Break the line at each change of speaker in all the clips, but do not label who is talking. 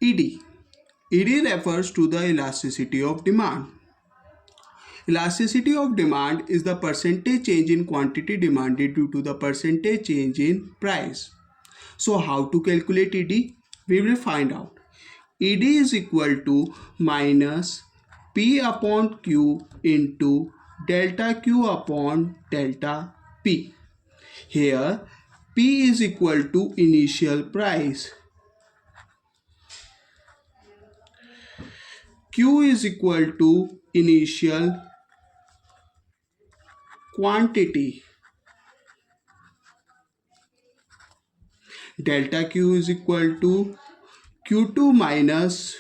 ED. ED refers to the elasticity of demand. Elasticity of demand is the percentage change in quantity demanded due to the percentage change in price. So how to calculate ED? We will find out. ED is equal to minus P upon Q into delta Q upon delta P. Here P is equal to initial price, Q is equal to initial quantity, delta Q is equal to Q2 minus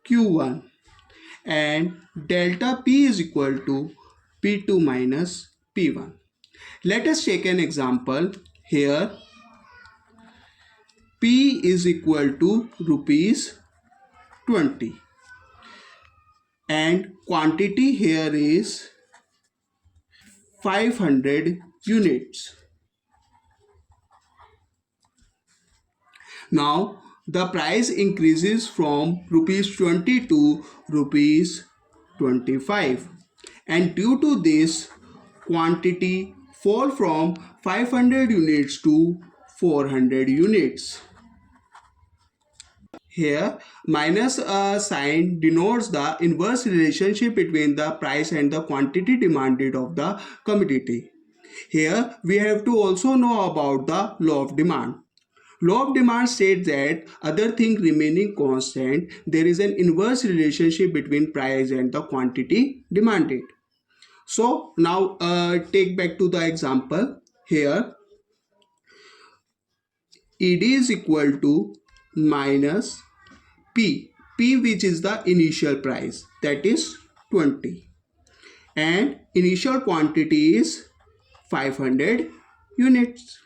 Q1, and delta P is equal to P2 minus P1. Let us take an example. Here P is equal to rupees 20 and quantity here is 500 units. Now the price increases from rupees 20 to rupees 25, and due to this quantity fall from 500 units to 400 units. Here minus sign denotes the inverse relationship between the price and the quantity demanded of the commodity. Here we have to also know about the law of demand. Law of demand states that other thing remaining constant, there is an inverse relationship between price and the quantity demanded. So now take back to the example. Here ED is equal to minus P which is the initial price, that is 20, and initial quantity is 500 units.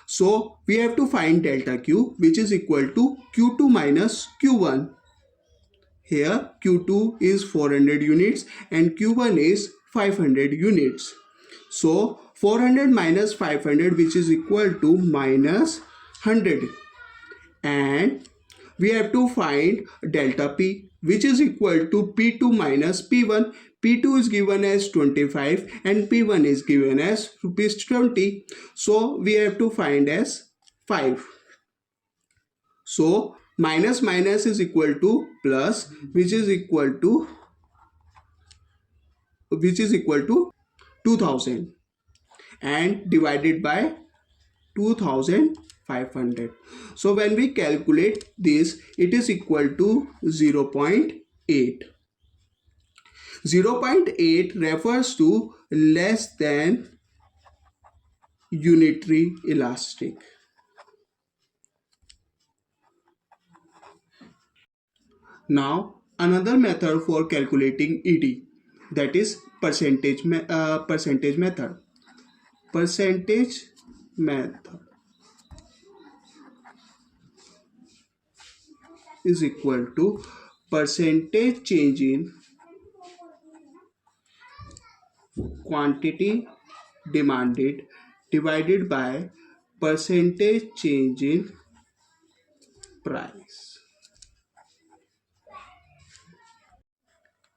So we have to find delta Q, which is equal to Q2 minus Q1. Here Q2 is 400 units and Q1 is 500 units. So 400 minus 500, which is equal to minus 100, and we have to find delta P, which is equal to P2 minus P1. P2 is given as 25 and P1 is given as rupees 20. So we have to find as 5. So minus minus is equal to plus, which is equal to 2000, and divided by 2500. So when we calculate this, it is equal to 0.8. 0.8 refers to less than unitary elastic. Now another method for calculating ED, that is percentage method. Percentage method is equal to percentage change in quantity demanded divided by percentage change in price.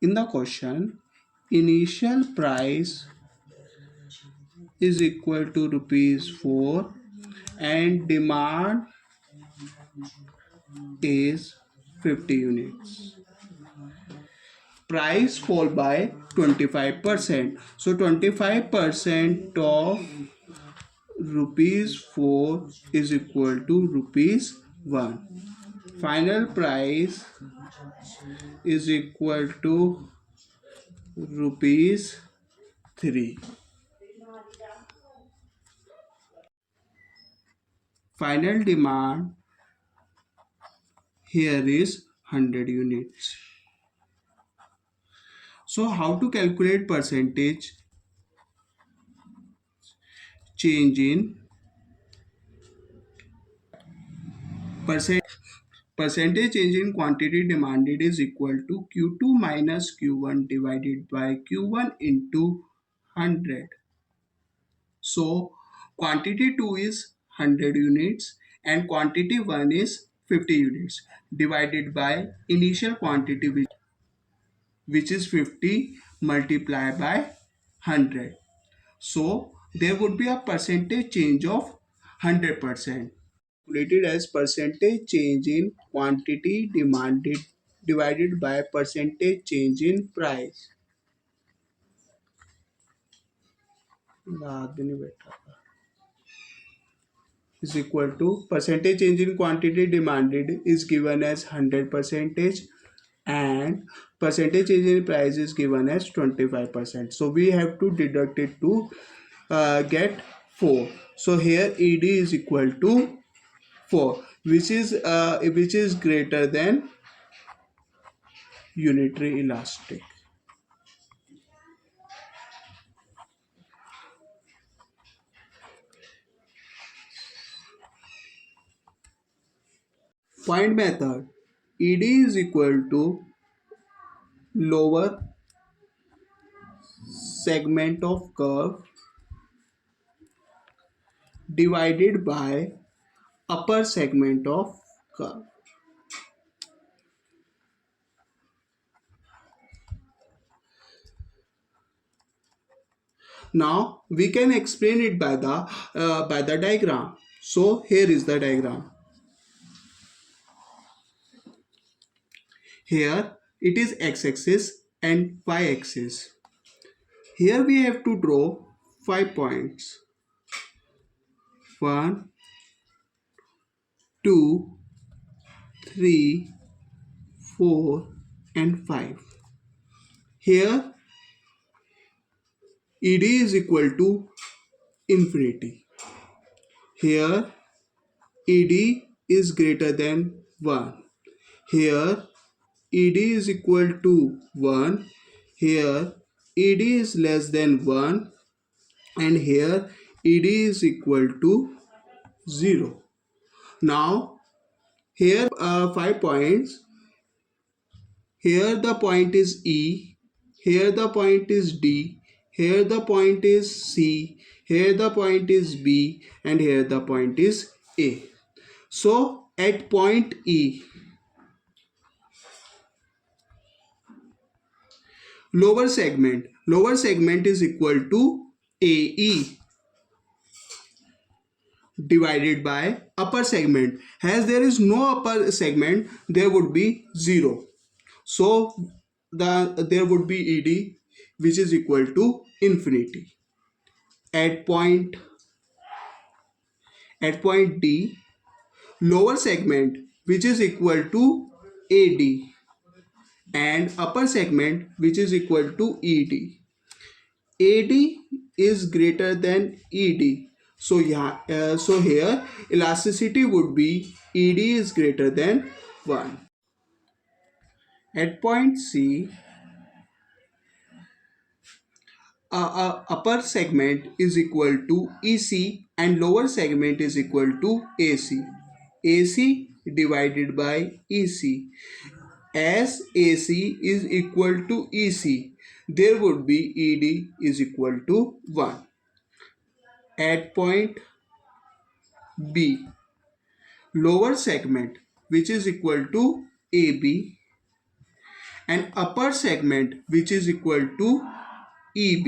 In the question, initial price is equal to rupees 4 and demand is 50 units. Price fall by 25%. So 25% of rupees 4 is equal to rupees 1. Final price is equal to rupees 3. Final demand here is 100 units. So how to calculate percentage change in percentage change in quantity demanded is equal to Q2 minus Q1 divided by Q1 into 100. So quantity 2 is 100 units and quantity 1 is 50 units divided by initial quantity which is 50 multiplied by 100. So there would be a percentage change of 100%. Calculated as percentage change in quantity demanded divided by percentage change in price. बाद में नहीं बैठा था. Is equal to percentage change in quantity demanded is given as 100% and percentage change in price is given as 25%. So we have to deduct it to get 4. So here ED is equal to 4, which is greater than unitary elastic. Point method. ED is equal to lower segment of curve divided by upper segment of curve. Now we can explain it by the diagram. So here is the diagram. Here it is x-axis and y-axis. Here we have to draw 5 points. 1, 2, 3, 4 and 5. Here ED is equal to infinity. Here ED is greater than 1. Here ED is equal to 1. Here ED is less than 1. And here ED is equal to 0. Now here 5 points. Here the point is E. Here the point is D. Here the point is C. Here the point is B. And here the point is A. So at point E, lower segment is equal to AE divided by upper segment. As there is no upper segment, there would be 0. So there would be ED which is equal to infinity. At point D, lower segment which is equal to AD and upper segment which is equal to ED. AD is greater than ED. So here elasticity would be ED is greater than 1. At point C, upper segment is equal to EC and lower segment is equal to AC. AC divided by EC. As AC is equal to EC, there would be ED is equal to 1. At point B, lower segment which is equal to AB and upper segment which is equal to EB.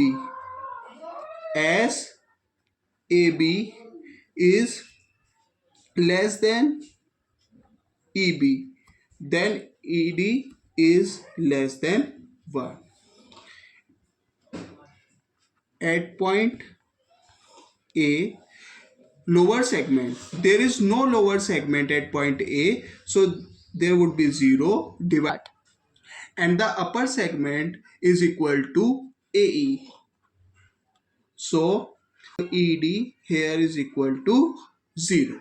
As AB is less than EB, then ED is less than 1. At point A, lower segment, there is no lower segment at point A, so there would be 0 divided, and the upper segment is equal to AE. So ED here is equal to 0.